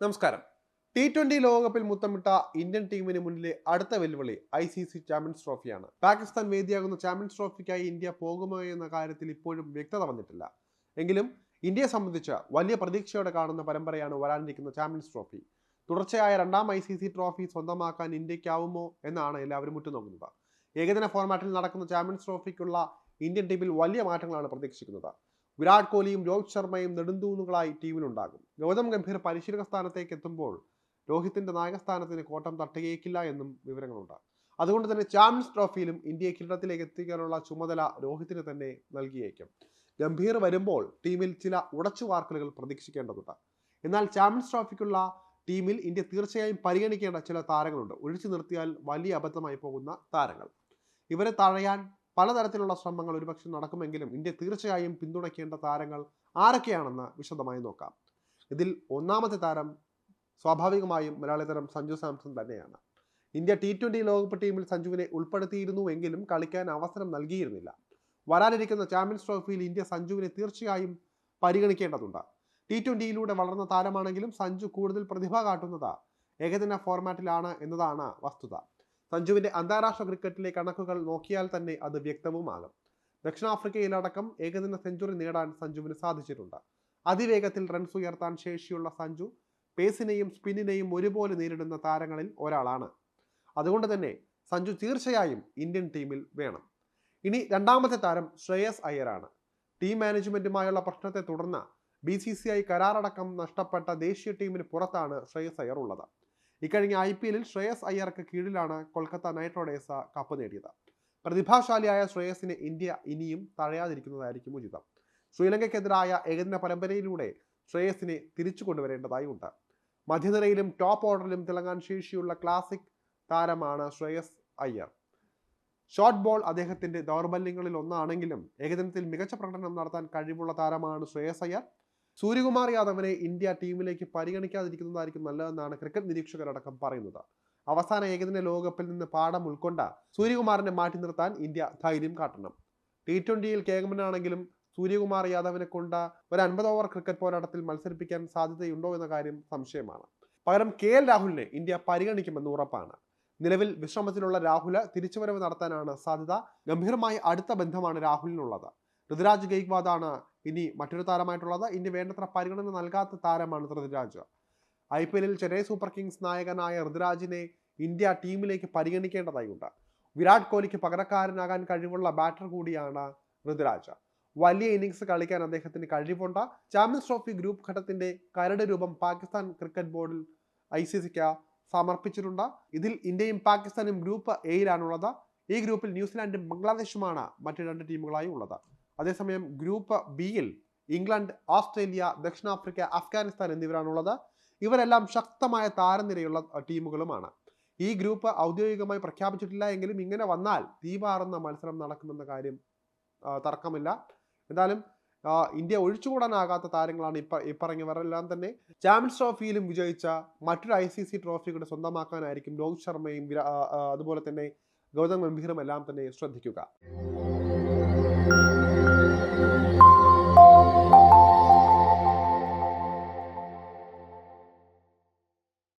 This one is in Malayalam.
നമസ്കാരം. T20 ലോകകപ്പിൽ മുത്തമിട്ട ഇന്ത്യൻ ടീമിന് മുന്നിലെ അടുത്ത വെല്ലുവിളി ICC ചാമ്പ്യൻസ് ട്രോഫിയാണ്. പാകിസ്ഥാൻ വേദിയാകുന്ന ചാമ്പ്യൻസ് ട്രോഫിക്കായി ഇന്ത്യ പോകുമോ എന്ന കാര്യത്തിൽ ഇപ്പോഴും വ്യക്തത വന്നിട്ടില്ല. എങ്കിലും ഇന്ത്യയെ സംബന്ധിച്ച് വലിയ പ്രതീക്ഷയോടെ കാണുന്ന പരമ്പരയാണ് വരാനിരിക്കുന്ന ചാമ്പ്യൻസ് ട്രോഫി. തുടർച്ചയായ രണ്ടാം ICC ട്രോഫി സ്വന്തമാക്കാൻ ഇന്ത്യക്കാവുമോ എന്നാണ് എല്ലാവരും ഉറ്റുനോക്കുന്നത്. ഏകദിന ഫോർമാറ്റിൽ നടക്കുന്ന ചാമ്പ്യൻസ് ട്രോഫിക്കുള്ള ഇന്ത്യൻ ടീമിൽ വലിയ മാറ്റങ്ങളാണ് പ്രതീക്ഷിക്കുന്നത്. വിരാട് കോഹ്ലിയും രോഹിത് ശർമ്മയും നെടുന്തൂണുകളായി ടീമിലുണ്ടാകും. ഗൗതം ഗംഭീർ പരിശീലക സ്ഥാനത്തേക്ക് എത്തുമ്പോൾ രോഹിത്തിന്റെ നായകസ്ഥാനത്തിന് കോട്ടം തട്ടുകയേക്കില്ല എന്നും വിവരങ്ങളുണ്ട്. അതുകൊണ്ട് തന്നെ ചാമ്പ്യൻസ് ട്രോഫിയിലും ഇന്ത്യയെ കിരീടത്തിലേക്ക് എത്തിക്കാനുള്ള ചുമതല രോഹിത്തിന് തന്നെ നൽകിയേക്കും. ഗംഭീർ വരുമ്പോൾ ടീമിൽ ചില ഉടച്ചുവാർക്കലുകൾ പ്രതീക്ഷിക്കേണ്ടതുണ്ട്. എന്നാൽ ചാമ്പ്യൻസ് ട്രോഫിക്കുള്ള ടീമിൽ ഇന്ത്യ തീർച്ചയായും പരിഗണിക്കേണ്ട ചില താരങ്ങളുണ്ട്. ഒഴിച്ചു നിർത്തിയാൽ വലിയ അബദ്ധമായി പോകുന്ന താരങ്ങൾ. ഇവരെ തഴയാൻ പലതരത്തിലുള്ള ശ്രമങ്ങൾ ഒരുപക്ഷെ നടക്കുമെങ്കിലും ഇന്ത്യ തീർച്ചയായും പിന്തുണയ്ക്കേണ്ട താരങ്ങൾ ആരൊക്കെയാണെന്ന് വിശദമായി നോക്കാം. ഇതിൽ ഒന്നാമത്തെ താരം സ്വാഭാവികമായും മലയാളി താരം സഞ്ജു സാംസൺ തന്നെയാണ്. ഇന്ത്യ T20 ലോകകപ്പ് ടീമിൽ സഞ്ജുവിനെ ഉൾപ്പെടുത്തിയിരുന്നുവെങ്കിലും കളിക്കാൻ അവസരം നൽകിയിരുന്നില്ല. വരാനിരിക്കുന്ന ചാമ്പ്യൻസ് ട്രോഫിയിൽ ഇന്ത്യ സഞ്ജുവിനെ തീർച്ചയായും പരിഗണിക്കേണ്ടതുണ്ട്. T20യിലൂടെ വളർന്ന താരമാണെങ്കിലും സഞ്ജു കൂടുതൽ പ്രതിഭ കാട്ടുന്നത് ഏകദിന ഫോർമാറ്റിലാണ് എന്നതാണ് വസ്തുത. സഞ്ജുവിന്റെ അന്താരാഷ്ട്ര ക്രിക്കറ്റിലെ കണക്കുകൾ നോക്കിയാൽ തന്നെ അത് വ്യക്തവുമാകും. ദക്ഷിണാഫ്രിക്കയിലടക്കം ഏകദിന സെഞ്ചുറി നേടാൻ സഞ്ജുവിന് സാധിച്ചിട്ടുണ്ട്. അതിവേഗത്തിൽ റൺസ് ഉയർത്താൻ ശേഷിയുള്ള സഞ്ജു പേസിനെയും സ്പിന്നിനെയും ഒരുപോലെ നേരിടുന്ന താരങ്ങളിൽ ഒരാളാണ്. അതുകൊണ്ട് തന്നെ സഞ്ജു തീർച്ചയായും ഇന്ത്യൻ ടീമിൽ വേണം. ഇനി രണ്ടാമത്തെ താരം ശ്രേയസ് അയ്യരാണ്. ടീം മാനേജ്മെന്റുമായുള്ള പ്രശ്നത്തെ തുടർന്ന് BCCI കരാറടക്കം നഷ്ടപ്പെട്ട ദേശീയ ടീമിന് പുറത്താണ് ശ്രേയസ് അയ്യർ ഉള്ളത്. ഇക്കഴിഞ്ഞ IPLൽ ശ്രേയസ് അയ്യർക്ക് കീഴിലാണ് കൊൽക്കത്ത നൈറ്റ് റൈഡേഴ്സ് കപ്പ് നേടിയത്. പ്രതിഭാശാലിയായ ശ്രേയസിനെ ഇന്ത്യ ഇനിയും തഴയാതിരിക്കുന്നതായിരിക്കും ഉചിതം. ശ്രീലങ്കയ്ക്കെതിരായ ഏകദിന പരമ്പരയിലൂടെ ശ്രേയസിനെ തിരിച്ചു കൊണ്ടുവരേണ്ടതായി ഉണ്ട്. മധ്യനിരയിലും ടോപ്പ് ഓർഡറിലും തിളങ്ങാൻ ശേഷിയുള്ള ക്ലാസിക് താരമാണ് ശ്രേയസ് അയ്യർ. ഷോർട്ട് ബോൾ അദ്ദേഹത്തിന്റെ ദൗർബല്യങ്ങളിൽ ഒന്നാണെങ്കിലും ഏകദിനത്തിൽ മികച്ച പ്രകടനം നടത്താൻ കഴിവുള്ള താരമാണ് ശ്രേയസ് അയ്യർ. സൂര്യകുമാർ യാദവിനെ ഇന്ത്യ ടീമിലേക്ക് പരിഗണിക്കാതിരിക്കുന്നതായിരിക്കും നല്ലതെന്നാണ് ക്രിക്കറ്റ് നിരീക്ഷകരടക്കം പറയുന്നത്. അവസാന ഏകദിന ലോകകപ്പിൽ നിന്ന് പാഠം ഉൾക്കൊണ്ട സൂര്യകുമാറിനെ മാറ്റി നിർത്താൻ ഇന്ത്യ ധൈര്യം കാട്ടണം. T20യിൽ കേമനാണെങ്കിലും സൂര്യകുമാർ യാദവിനെ കൊണ്ട് ഒരു 50 ഓവർ ക്രിക്കറ്റ് പോരാട്ടത്തിൽ മത്സരിപ്പിക്കാൻ സാധ്യതയുണ്ടോ എന്ന കാര്യം സംശയമാണ്. പകരം KL രാഹുലിനെ ഇന്ത്യ പരിഗണിക്കുമെന്ന് ഉറപ്പാണ്. നിലവിൽ വിശ്രമത്തിലുള്ള രാഹുൽ തിരിച്ചുവരവ് നടത്താനാണ് സാധ്യത. ഗംഭീരമായി അടുത്ത ബന്ധമാണ് രാഹുലിനുള്ളത്. ഋതുരാജ് ഗെയ്ക്വാദാണ് ഇനി മറ്റൊരു താരമായിട്ടുള്ളത്. ഇന്ത്യ വേണ്ടത്ര പരിഗണന നൽകാത്ത താരമാണ് ഋതുരാജ്. IPLൽ ചെന്നൈ സൂപ്പർ കിങ്സ് നായകനായ ഋതുരാജിനെ ഇന്ത്യ ടീമിലേക്ക് പരിഗണിക്കേണ്ടതായുണ്ട്. വിരാട് കോഹ്ലിക്ക് പകരക്കാരനാകാൻ കഴിവുള്ള ബാറ്റർ കൂടിയാണ് ഋതുരാജ്. വലിയ ഇന്നിംഗ്സ് കളിക്കാൻ അദ്ദേഹത്തിന് കഴിവുണ്ട്. ചാമ്പ്യൻസ് ട്രോഫി ഗ്രൂപ്പ് ഘട്ടത്തിന്റെ കരട് രൂപം പാകിസ്ഥാൻ ക്രിക്കറ്റ് ബോർഡിൽ ICCക്ക് സമർപ്പിച്ചിട്ടുണ്ട്. ഇതിൽ ഇന്ത്യയും പാകിസ്ഥാനും ഗ്രൂപ്പ് എയിലാണുള്ളത്. ഈ ഗ്രൂപ്പിൽ ന്യൂസിലാൻഡും ബംഗ്ലാദേശുമാണ് മറ്റു രണ്ട് ടീമുകളായി ഉള്ളത്. അതേസമയം ഗ്രൂപ്പ് ബിയിൽ ഇംഗ്ലണ്ട്, ഓസ്ട്രേലിയ, ദക്ഷിണാഫ്രിക്ക, അഫ്ഗാനിസ്ഥാൻ എന്നിവരാണുള്ളത്. ഇവരെല്ലാം ശക്തമായ താരനിരയുള്ള ടീമുകളുമാണ്. ഈ ഗ്രൂപ്പ് ഔദ്യോഗികമായി പ്രഖ്യാപിച്ചിട്ടില്ല എങ്കിലും ഇങ്ങനെ വന്നാൽ തീവാറുന്ന മത്സരം നടക്കുമെന്ന കാര്യം തർക്കമില്ല. എന്തായാലും ഇന്ത്യ ഒഴിച്ചുകൂടാനാകാത്ത താരങ്ങളാണ് ഇപ്പറഞ്ഞവരെല്ലാം തന്നെ. ചാമ്പ്യൻസ് ട്രോഫിയിലും വിജയിച്ച മറ്റൊരു ICC ട്രോഫി കൂടെ സ്വന്തമാക്കാനായിരിക്കും രോഹിത് ശർമ്മയും അതുപോലെ തന്നെ ഗൗതം ഗംഭീറും എല്ലാം തന്നെ ശ്രദ്ധിക്കുക.